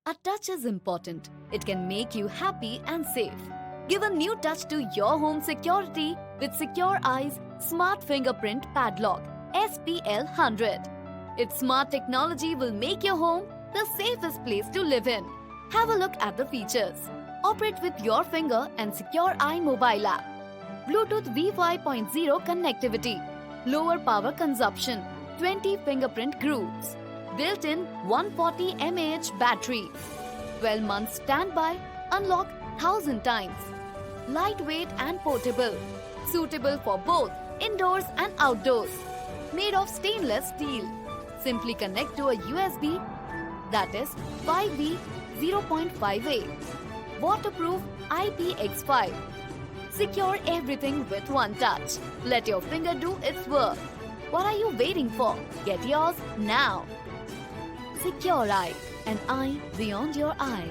A touch is important. It can make you happy and safe. Give a new touch to your home security with Secureye's Smart Fingerprint Padlock PL100. Its smart technology will make your home the safest place to live in. Have a look at the features. Operate with your finger and Secureye mobile app. Bluetooth V5.0 connectivity. Lower power consumption. 20 fingerprint grooves. Built-in 140 mAh battery. 12 months standby. Unlock 1000 times. Lightweight and portable. Suitable for both indoors and outdoors. Made of stainless steel. Simply connect to a USB, that is 5V 0.5A. Waterproof IPX5. Secure everything with one touch. Let your finger do its work. What are you waiting for? Get yours now. Secureye, an eye beyond your eye.